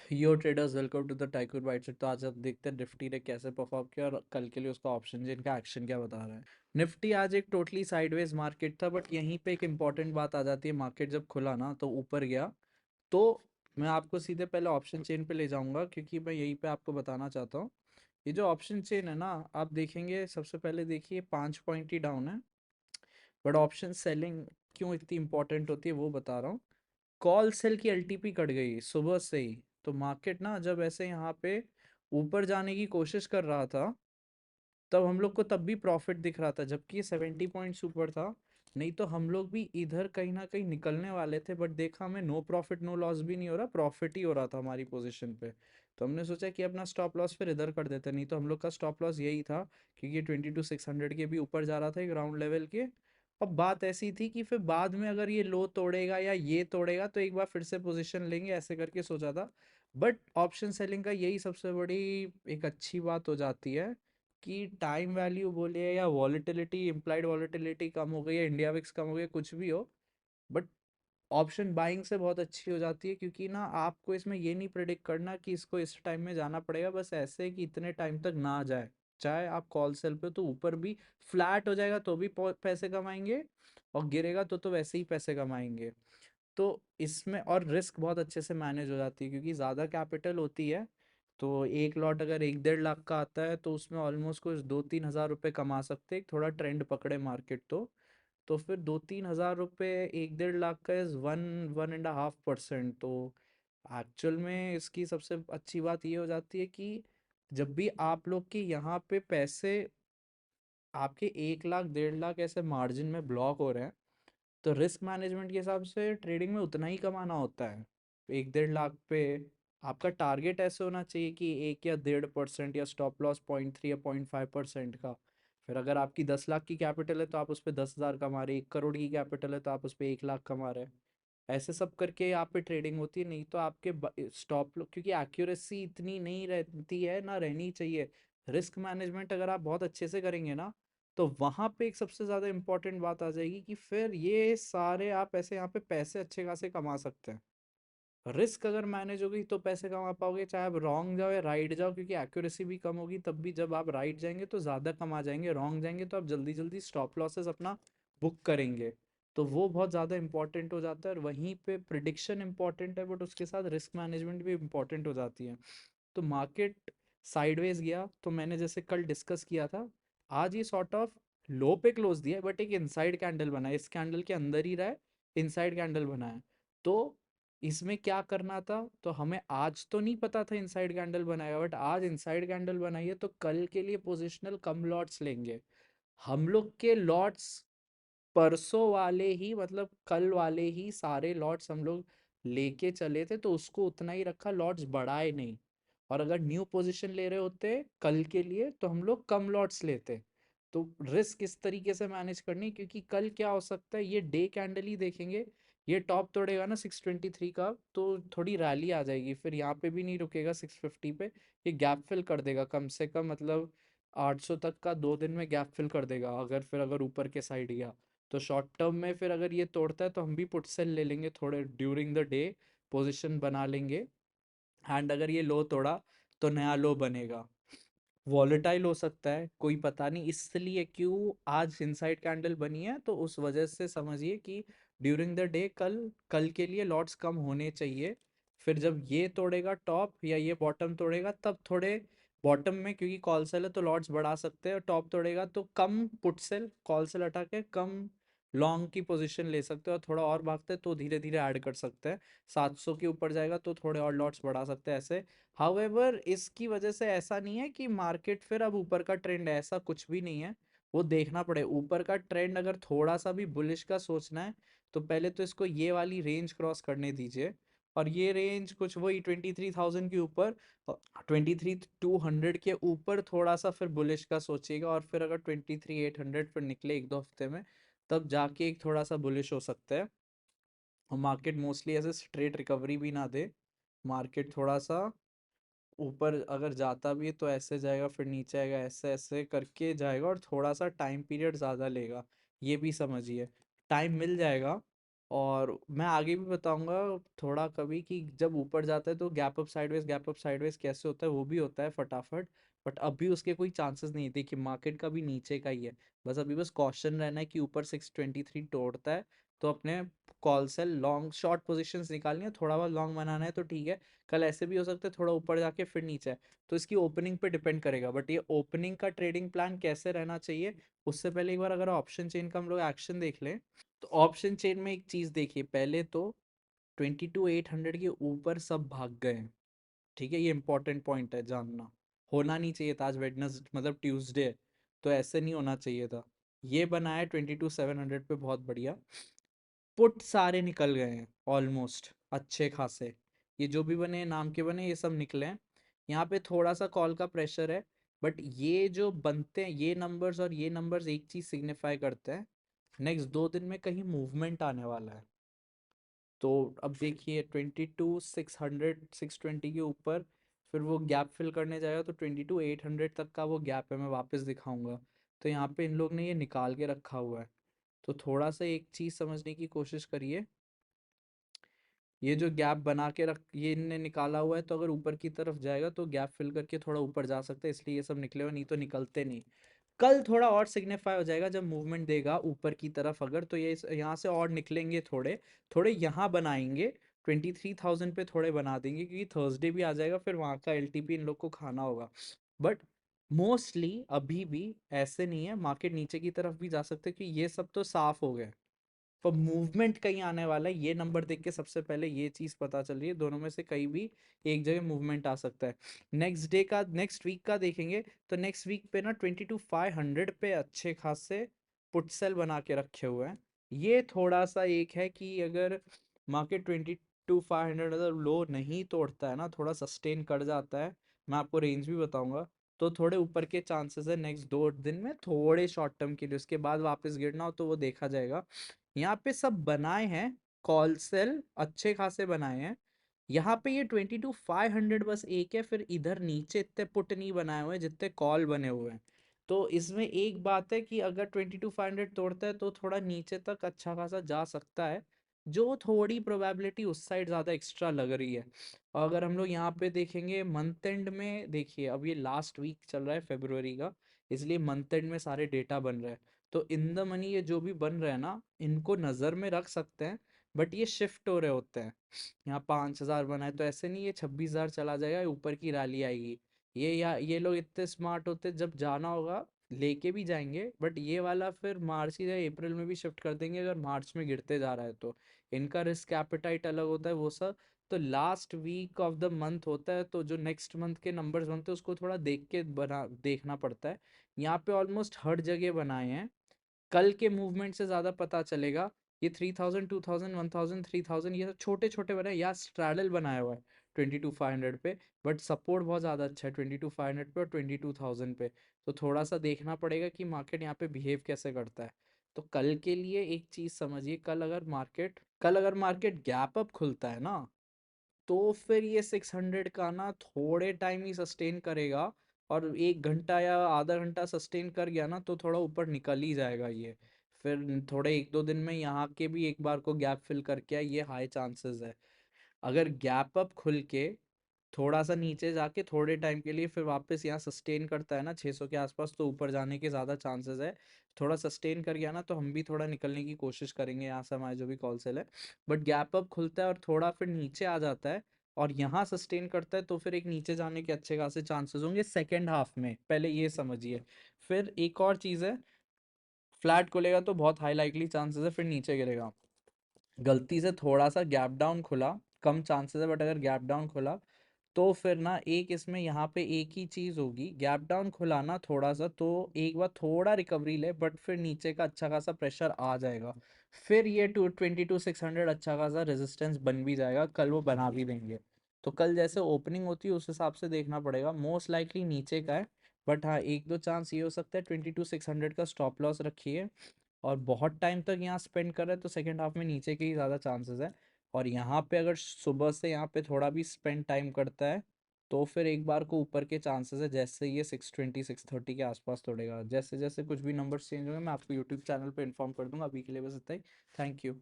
Yo traders, welcome to the Tycoon Bytes. तो आज हम देखते हैं निफ्टी ने कैसे परफॉर्म किया और कल के लिए उसका ऑप्शन जिनका एक्शन क्या बता रहा है। निफ्टी आज एक टोटली साइडवेज मार्केट था, बट यहीं पे एक इंपॉर्टेंट बात आ जाती है। मार्केट जब खुला ना तो ऊपर गया, तो मैं आपको सीधे पहले ऑप्शन चेन पे ले जाऊंगा, क्योंकि मैं यहीं पे आपको बताना चाहता हूँ। ये जो ऑप्शन चेन है ना, आप देखेंगे सबसे पहले देखिए 5 पॉइंट ही डाउन है। बट ऑप्शन सेलिंग क्यों इतनी इंपॉर्टेंट होती है वो बता रहा हूँ। कॉल सेल की एलटीपी कट गई सुबह से ही। तो मार्केट ना जब ऐसे यहाँ पे ऊपर जाने की कोशिश कर रहा था, तब हम लोग को तब भी प्रॉफिट दिख रहा था, जबकि ये 70 पॉइंट्स ऊपर था। नहीं तो हम लोग भी इधर कहीं ना कहीं निकलने वाले थे, बट देखा हमें नो प्रॉफिट नो लॉस भी नहीं हो रहा, प्रॉफिट ही हो रहा था हमारी पोजीशन पे। तो हमने सोचा कि अपना स्टॉप लॉस फिर इधर कर देते, नहीं तो हम लोग का स्टॉप लॉस यही था, क्योंकि 22,600 के भी ऊपर जा रहा था ग्राउंड लेवल के। अब बात ऐसी थी कि फिर बाद में अगर ये लो तोड़ेगा या ये तोड़ेगा तो एक बार फिर से पोजीशन लेंगे, ऐसे करके सोचा था। बट ऑप्शन सेलिंग का यही सबसे बड़ी एक अच्छी बात हो जाती है कि टाइम वैल्यू बोलिए या वॉलेटिलिटी, इम्प्लाइड वॉलेटिलिटी कम हो गई है, इंडिया विक्स कम हो गया, कुछ भी हो, बट ऑप्शन बाइंग से बहुत अच्छी हो जाती है। क्योंकि ना आपको इसमें ये नहीं प्रिडिक्ट करना कि इसको इस टाइम में जाना पड़ेगा, बस ऐसे कि इतने टाइम तक ना जाए। चाहे आप कॉल सेल पे तो ऊपर भी फ्लैट हो जाएगा तो भी पैसे कमाएंगे, और गिरेगा तो वैसे ही पैसे कमाएंगे। तो इसमें और रिस्क बहुत अच्छे से मैनेज हो जाती है, क्योंकि ज़्यादा कैपिटल होती है। तो एक लॉट अगर 1-1.5 लाख का आता है तो उसमें ऑलमोस्ट कुछ 2-3 हज़ार रुपये कमा सकते हैं, थोड़ा ट्रेंड पकड़े मार्केट तो फिर 2-3 हज़ार रुपये 1-1.5 लाख का इज़ 1-1.5%। तो एक्चुअल में इसकी सबसे अच्छी बात ये हो जाती है कि जब भी आप लोग के यहाँ पे पैसे आपके 1 लाख 1.5 लाख ऐसे मार्जिन में ब्लॉक हो रहे हैं, तो रिस्क मैनेजमेंट के हिसाब से ट्रेडिंग में उतना ही कमाना होता है। 1-1.5 लाख पे आपका टारगेट ऐसे होना चाहिए कि 1 या 1.5% या स्टॉप लॉस 0.3 या 0.5% का। फिर अगर आपकी 10 लाख की कैपिटल है तो आप उस पर 10,000 कमा रहे, 1 करोड़ की कैपिटल है तो आप उस पर 1 लाख कमा रहे हैं। ऐसे सब करके यहाँ पे ट्रेडिंग होती है। नहीं तो आपके स्टॉप, क्योंकि एक्यूरेसी इतनी नहीं रहती है ना, रहनी चाहिए। रिस्क मैनेजमेंट अगर आप बहुत अच्छे से करेंगे ना, तो वहां पे एक सबसे ज्यादा इंपॉर्टेंट बात आ जाएगी कि फिर ये सारे आप ऐसे यहाँ पे पैसे अच्छे खासे कमा सकते हैं। रिस्क अगर मैनेज होगी तो पैसे कमा पाओगे, चाहे आप रॉन्ग जाओ या राइट जाओ, क्योंकि एक्यूरेसी भी कम होगी। तब भी जब आप राइट जाएंगे तो ज़्यादा कमा जाएंगे, रॉन्ग जाएंगे तो आप जल्दी जल्दी स्टॉप लॉसेस अपना बुक करेंगे। तो वो बहुत ज़्यादा इंपॉर्टेंट हो जाता है, और वहीं पे प्रिडिक्शन इंपॉर्टेंट है, बट उसके साथ रिस्क मैनेजमेंट भी इंपॉर्टेंट हो जाती है। तो मार्केट साइडवेज गया, तो मैंने जैसे कल डिस्कस किया था, आज ये सॉर्ट ऑफ लो पे क्लोज दिया है, बट एक इनसाइड कैंडल बना है, इस कैंडल के अंदर ही रहा है, इनसाइड कैंडल बना है। तो इसमें क्या करना था, तो हमें आज तो नहीं पता था इनसाइड कैंडल बनाएगा, बट आज इनसाइड कैंडल बनाई है तो कल के लिए पोजिशनल कम लॉट्स लेंगे। हम लोग के लॉट्स परसों वाले ही, मतलब कल वाले ही सारे लॉट्स हम लोग लेके चले थे, तो उसको उतना ही रखा, लॉट्स बढ़ाए नहीं। और अगर न्यू पोजीशन ले रहे होते कल के लिए तो हम लोग कम लॉट्स लेते। तो रिस्क इस तरीके से मैनेज करनी, क्योंकि कल क्या हो सकता है, ये डे कैंडल ही देखेंगे, ये टॉप तोड़ेगा ना 623 का, तो थोड़ी रैली आ जाएगी, फिर यहाँ पे भी नहीं रुकेगा 650 पे, ये गैप फिल कर देगा कम से कम, मतलब 800 तक का 2 दिन में गैप फिल कर देगा। अगर ऊपर के साइड गया तो शॉर्ट टर्म में फिर अगर ये तोड़ता है तो हम भी पुट सेल ले लेंगे, थोड़े ड्यूरिंग द डे पोजीशन बना लेंगे। एंड अगर ये लो तोड़ा तो नया लो बनेगा। वॉलेटाइल हो सकता है, कोई पता नहीं, इसलिए क्यों आज इनसाइड कैंडल बनी है, तो उस वजह से समझिए कि ड्यूरिंग द डे कल कल के लिए लॉट्स कम होने चाहिए। फिर जब ये तोड़ेगा टॉप या ये बॉटम तोड़ेगा तब थोड़े बॉटम में, क्योंकि कॉल सेल है तो लॉट्स बढ़ा सकते हैं, और टॉप तोड़ेगा तो कम पुट सेल, कॉल सेल हटा के कम लॉन्ग की पोजीशन ले सकते हैं, और थोड़ा और भागते हैं तो धीरे धीरे ऐड कर सकते हैं। 700 के ऊपर जाएगा तो थोड़े और लॉट्स बढ़ा सकते हैं ऐसे। हाउएवर इसकी वजह से ऐसा नहीं है कि मार्केट फिर अब ऊपर का ट्रेंड है, ऐसा कुछ भी नहीं है। वो देखना पड़े ऊपर का ट्रेंड, अगर थोड़ा सा भी बुलिश का सोचना है तो पहले तो इसको ये वाली रेंज क्रॉस करने दीजिए। और ये रेंज कुछ वही 23,000 के ऊपर, 23,200 के ऊपर थोड़ा सा फिर बुलिश का सोचिएगा, और फिर अगर 23,800 फिर निकले 1-2 हफ्ते में, तब जाके एक थोड़ा सा बुलिश हो सकता है। और मार्केट मोस्टली ऐसे स्ट्रेट रिकवरी भी ना दे, मार्केट थोड़ा सा ऊपर अगर जाता भी है तो ऐसे जाएगा, फिर नीचे आएगा, ऐसे ऐसे करके जाएगा, और थोड़ा सा टाइम पीरियड ज़्यादा लेगा। ये भी समझिए, टाइम मिल जाएगा, और मैं आगे भी बताऊंगा थोड़ा कभी कि जब ऊपर जाता है तो गैप अप साइडवेज कैसे होता है वो भी होता है फटाफट। बट अभी उसके कोई चांसेस नहीं थे कि मार्केट का भी नीचे का ही है। बस कॉशन रहना है कि ऊपर 623 तोड़ता है तो अपने call sell long short positions निकालनी है, थोड़ा बहुत लॉन्ग बनाना है तो ठीक है। कल ऐसे भी हो सकता है थोड़ा ऊपर जाके फिर नीचे है, तो इसकी ओपनिंग पे डिपेंड करेगा। बट ये ओपनिंग का ट्रेडिंग प्लान कैसे रहना चाहिए उससे पहले एक बार अगर ऑप्शन चेन का हम लोग एक्शन देख लें तो ऑप्शन चेन में एक चीज देखिए, पहले तो 22,800 के ऊपर सब भाग गए हैं। ठीक है, ये इंपॉर्टेंट पॉइंट है जानना। होना नहीं चाहिए था, आज वेडनेस मतलब ट्यूसडे है तो ऐसे नहीं होना चाहिए था। ये बनाया 22,700 पे, बहुत बढ़िया। पुट सारे निकल गए हैं ऑलमोस्ट अच्छे खासे। ये जो भी बने नाम के बने ये सब निकले हैं। यहाँ पे थोड़ा सा कॉल का प्रेशर है। बट ये जो बनते हैं ये नंबर्स और ये नंबर्स एक चीज सिग्निफाई करते हैं, नेक्स्ट 2 दिन में कहीं मूवमेंट आने वाला है। तो अब देखिए 22,600 620 के ऊपर फिर वो गैप फिल करने जाएगा तो 22,800 तक का वो गैप है, मैं वापस दिखाऊंगा। तो यहाँ पे इन लोग ने ये निकाल के रखा हुआ है। तो थोड़ा सा एक चीज समझने की कोशिश करिए, ये जो गैप बना के रख ये इनने निकाला हुआ है तो अगर ऊपर की तरफ जाएगा तो गैप फिल करके थोड़ा ऊपर जा सकता है, इसलिए ये सब निकले हुए, नहीं तो निकलते नहीं। कल थोड़ा और सिग्निफाई हो जाएगा जब मूवमेंट देगा ऊपर की तरफ अगर, तो ये यहाँ से और निकलेंगे थोड़े थोड़े यहाँ बनाएंगे। 23,000 पे थोड़े बना देंगे क्योंकि थर्सडे भी आ जाएगा, फिर वहाँ का एलटीपी इन लोग को खाना होगा। बट मोस्टली अभी भी ऐसे नहीं है, मार्केट नीचे की तरफ भी जा सकते हैं कि ये सब तो साफ हो गए। पर मूवमेंट कहीं आने वाला है, ये नंबर देख के सबसे पहले ये चीज पता चल रही है, दोनों में से कहीं भी एक जगह मूवमेंट आ सकता है। नेक्स्ट डे का नेक्स्ट वीक का देखेंगे तो नेक्स्ट वीक पे ना 22,500 पे अच्छे खासे पुट सेल बना के रखे हुए हैं। ये थोड़ा सा एक है कि अगर मार्केट 22,500 अगर लो नहीं तोड़ता है ना, थोड़ा सस्टेन कर जाता है, मैं आपको रेंज भी बताऊंगा, तो थोड़े ऊपर के चांसेस है नेक्स्ट 2 दिन में थोड़े शॉर्ट टर्म के लिए। उसके बाद वापस गिरना हो तो वो देखा जाएगा। यहाँ पे सब बनाए हैं कॉल सेल अच्छे खासे बनाए हैं। यहाँ पे ये 22,500 बस एक है, फिर इधर नीचे इतने पुट नहीं बनाए हुए जितने कॉल बने हुए हैं। तो इसमें एक बात है कि अगर 22,500 तोड़ता है तो थोड़ा नीचे तक अच्छा खासा जा सकता है, जो थोड़ी प्रोबेबिलिटी उस साइड ज़्यादा एक्स्ट्रा लग रही है। और अगर हम लोग यहाँ पे देखेंगे मंथ एंड में, देखिए अब ये लास्ट वीक चल रहा है फेब्रुवरी का, इसलिए मंथ एंड में सारे डेटा बन रहे हैं। तो इन द मनी ये जो भी बन रहे हैं ना इनको नज़र में रख सकते हैं। बट ये शिफ्ट हो रहे होते हैं, यहाँ 5,000 बनाए तो ऐसे नहीं ये 26,000 चला जाएगा, ऊपर की रैली आएगी। ये लोग इतने स्मार्ट होते जब जाना होगा लेके भी जाएंगे, बट ये वाला फिर मार्च या अप्रैल में भी शिफ्ट कर देंगे अगर मार्च में गिरते जा रहा है तो। इनका रिस्क एपेटाइट अलग होता है वो सब। तो last week of the month होता है तो जो नेक्स्ट मंथ के नंबर्स बनते हैं उसको थोड़ा देख के बना देखना पड़ता है। यहाँ पे ऑलमोस्ट हर जगह बनाए हैं, कल के मूवमेंट से ज्यादा पता चलेगा। ये 3,000 2,000 1,000 3,000 ये सब छोटे छोटे बनाए, या स्ट्रैडल बनाया हुआ है 22,500 पे। बट सपोर्ट बहुत ज़्यादा अच्छा है 22,500 पे और 22,000 पे। तो थोड़ा सा देखना पड़ेगा कि मार्केट यहाँ पे बिहेव कैसे करता है। तो कल के लिए एक चीज़ समझिए, कल अगर मार्केट गैप अप खुलता है ना तो फिर ये 600 का ना थोड़े टाइम ही सस्टेन करेगा। और 1 घंटा या आधा घंटा सस्टेन कर गया ना तो थोड़ा ऊपर निकल ही जाएगा ये। फिर थोड़े 1 2 दिन में यहाँ के भी एक बार को गैप फिल करके आए, ये हाई चांसेस है। अगर गैप अप खुल के थोड़ा सा नीचे जाके थोड़े टाइम के लिए फिर वापस यहाँ सस्टेन करता है ना 600 के आसपास, तो ऊपर जाने के ज़्यादा चांसेस है। थोड़ा सस्टेन कर गया ना तो हम भी थोड़ा निकलने की कोशिश करेंगे यहाँ से, हमारे जो भी कॉल सेल है। बट गैप अप खुलता है और थोड़ा फिर नीचे आ जाता है और यहाँ सस्टेन करता है तो फिर एक नीचे जाने के अच्छे खासे चांसेस होंगे सेकेंड हाफ में, पहले ये समझिए। फिर एक और चीज़ है, फ्लैट खुलेगा तो बहुत हाई लाइकली चांसेस है फिर नीचे गिरेगा। गलती से थोड़ा सा गैप डाउन खुला, कम चांसेस है बट अगर गैप डाउन खुला तो फिर ना एक इसमें यहाँ पे एक ही चीज होगी, गैप डाउन खुलाना थोड़ा सा तो एक बार थोड़ा रिकवरी ले बट फिर नीचे का अच्छा खासा प्रेशर आ जाएगा। फिर ये 22,600 अच्छा खासा रेजिस्टेंस बन भी जाएगा, कल वो बना भी देंगे। तो कल जैसे ओपनिंग होती है उस हिसाब से देखना पड़ेगा, मोस्ट लाइकली नीचे का है। बट हाँ एक दो चांस ये हो सकता है, 22,600 का स्टॉप लॉस रखिए। और बहुत टाइम तक यहाँ स्पेंड कर रहे हैं तो सेकेंड हाफ में नीचे के ही ज़्यादा चांसेस है। और यहाँ पे अगर सुबह से यहाँ पे थोड़ा भी स्पेंड टाइम करता है तो फिर एक बार को ऊपर के चांसेस है, जैसे ये 620 630 के आसपास तोड़ेगा। जैसे जैसे कुछ भी नंबर्स चेंज होंगे मैं आपको यूट्यूब चैनल पे इन्फॉर्म कर दूंगा। अभी के लिए बस इतना ही। Thank you.